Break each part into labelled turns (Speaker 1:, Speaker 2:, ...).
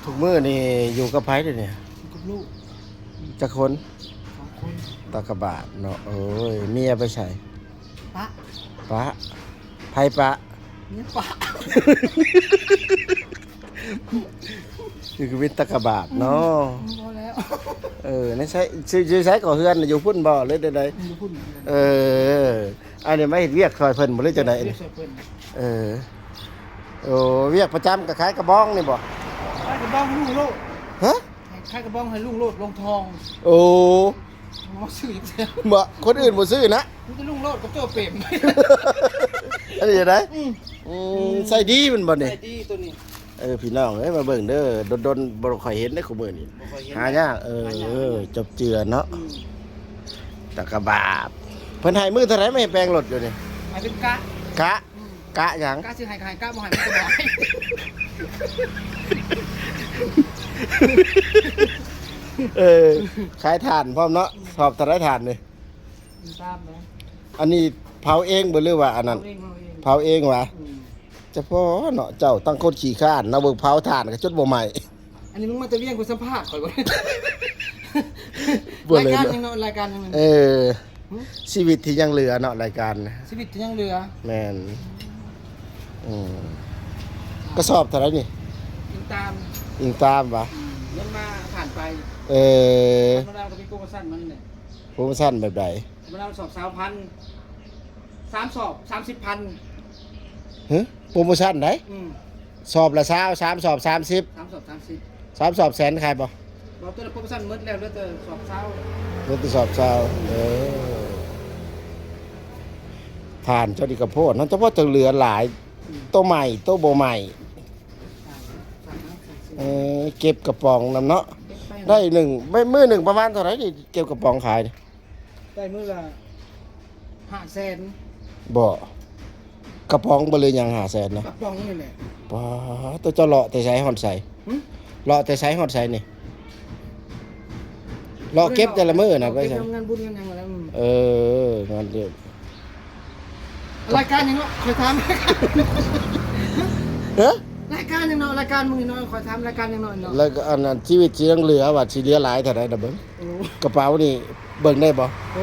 Speaker 1: ทุกมื้อนี่อยู่กับไผเด้อเนี่ย
Speaker 2: อยู่กับลูก
Speaker 1: จักคน
Speaker 2: 2 คน
Speaker 1: ตากะบาทเนาะโอ้ยเมียไปใส่
Speaker 2: ปะ
Speaker 1: ปะไผปะ
Speaker 2: เนี่ยปะ
Speaker 1: นี่คือวิตตากะบาทเนาะ
Speaker 2: พอแล้ว
Speaker 1: ในใช้ชื่อใช้ก่อเฮือนน่ะอยู่พุ่นบ่หรือใด
Speaker 2: อยู่พุ่น
Speaker 1: ๆอันนี้มาเฮ็ดเวียกซอยเพิ่นบ่หรือจังได๋
Speaker 2: เรียกช่วยเพิ่น
Speaker 1: เออโอ้เวียกประจำก็ขายกระบองนี่บ่
Speaker 2: ใครกระบ้องลุงโลด
Speaker 1: ฮะ
Speaker 2: ใครกระบ้องให้ลุงโลดลงทอง
Speaker 1: โอ้
Speaker 2: มาซื้ออีกแล้ว
Speaker 1: บ่คนอื่นบ่ซื้อนะ
Speaker 2: มันจะลุงโลดกับเจ้าเปรม
Speaker 1: อันนี้จังได๋ใส่ดีมันบ่นี่
Speaker 2: ใส่ดีตัวนี้
Speaker 1: พี่น้องเอ้ยมาเบิ่งเด้อดนๆบ่ค่อยเห็นในคุมื้อนี้
Speaker 2: บ่ค่อยเห็น
Speaker 1: หายากจบเจือเนาะตะกะบาบเพิ่นให้มือเท่าไหร่ไม่ให้แปลงรถอยู่นี่
Speaker 2: ให้เป็นกะ
Speaker 1: กะกะหยัง
Speaker 2: กะสิให้กะบ่ให้มันสบาย
Speaker 1: ขายถ่านพร้อมเนาะชอบเท่าไหร่ถ่านนี่
Speaker 2: ตามนะ
Speaker 1: อันนี้เผาเองบ่หรือว่าอันนั้น
Speaker 2: เฮาเอง
Speaker 1: เผาเองวะเฉพาะเนาะเจ้าตั้งคนขี้ข้านนะเบิ่งเผาถ่านก็จดบ่ใหม่
Speaker 2: อันนี้มึงมาจะเวียงกูสัมภาษณ์ข่อยบ่
Speaker 1: บ่
Speaker 2: ราย
Speaker 1: เลย
Speaker 2: การ
Speaker 1: เนาะ
Speaker 2: ยังเนาะรายการยัง
Speaker 1: ชีวิตที่ยังเหลือเนาะรายการนะ
Speaker 2: ชีวิตยังเหลือ
Speaker 1: แม่นอืมก็สอบเท่าไหร่นี่
Speaker 2: ติดตาม
Speaker 1: อิงตามวะ
Speaker 2: เงินมาผ่านไป
Speaker 1: เออ
Speaker 2: ธรรมดาก็มีโปรโมชั่นมันเนี่ย
Speaker 1: โปรโมชั่นแบบใด
Speaker 2: ธรรมดาสอบ3,000 3 สอบ 30,000
Speaker 1: ฮะโปรโมชั่นไหน
Speaker 2: อืม
Speaker 1: สอบละ20 3สอบ30
Speaker 2: 3 สอบ 30
Speaker 1: 3สอบแสนขายบ่
Speaker 2: บอกตัวละโปรโมชั่นหมดแล้วเหลือแต่สอบเช้า
Speaker 1: เพิ่นไปสอบเช้าผ่านเจ้าดิกระโพดนั่นเฉพาะจะเหลือหลายตัวใหม่ตัวบ่ใหม่เก็บกระป๋องนำเนาะได้หนึ่งไม่มื้อหนึ่งประมาณเท่าไหร่นี่เก็บกระป๋องขายนี่
Speaker 2: ได้มื้อละ500,000
Speaker 1: บ่กระป๋องบ่เลยยัง500,000นะ
Speaker 2: กระป๋องนี่แหละ
Speaker 1: ป้าตัวเจ้าเลาะแต่ใช้ฮอดใส่
Speaker 2: หึ
Speaker 1: เลาะแต่ใช้ฮอดใส่นี่เลาะเก็บแต่ละมื้อน่ะก็
Speaker 2: เก็
Speaker 1: ใช่
Speaker 2: บงานบุญงานหยังแล้ว
Speaker 1: งานเดียว
Speaker 2: รายการยังเนาะคอยถาม
Speaker 1: เอ๊ะ
Speaker 2: รายการยังเนาะรายการมึงเนาะคอยถามรายการยังเนาะเนาะ
Speaker 1: แล้วก็อันนั้นชีวิตสิยังเหลือว่าสิเหลือหลายเท่าใดน่ะเบิ่ง
Speaker 2: โอ้
Speaker 1: กระเป๋านี่เบิ่งได้บ่
Speaker 2: โห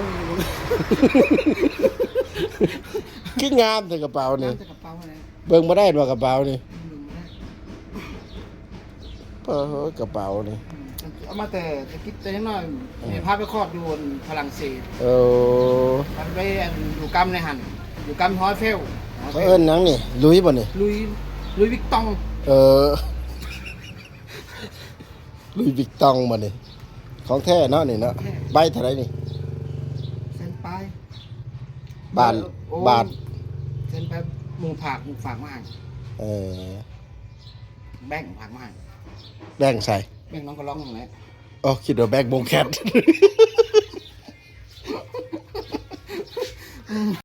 Speaker 1: คืองามแต่กระเป๋านี่
Speaker 2: น้ำใส่กระเป๋าอะไร
Speaker 1: เบิ่งบ่ได้ว่ากระเป๋านี่
Speaker 2: ดึงมาได้
Speaker 1: กระเป๋านี่
Speaker 2: เอามาแต่คิดแต่ยังน้อยเนี่ยพาไปคลอดอยู่บนฝรั่งเศส มันไปอยู่กำในหันอยู่กำฮอยเฟล
Speaker 1: เขาเอิ้นหยังนี่ลุยบ่นี่
Speaker 2: ลุยวิกตอง
Speaker 1: ลุยวิกตองบ่นี่ของแท้เนาะนี่เนาะใบเท่าไหร่นี่
Speaker 2: เส้นปลาย
Speaker 1: บาท
Speaker 2: โอ้
Speaker 1: บาท
Speaker 2: เส้นไปหมูผักมาให้
Speaker 1: เออ
Speaker 2: แบ่งผักมาให้
Speaker 1: แบ่งใส่
Speaker 2: แบ่งน้องก็ร้องอย่างไร
Speaker 1: อ๋อคิดว่าแบ่งบงแคท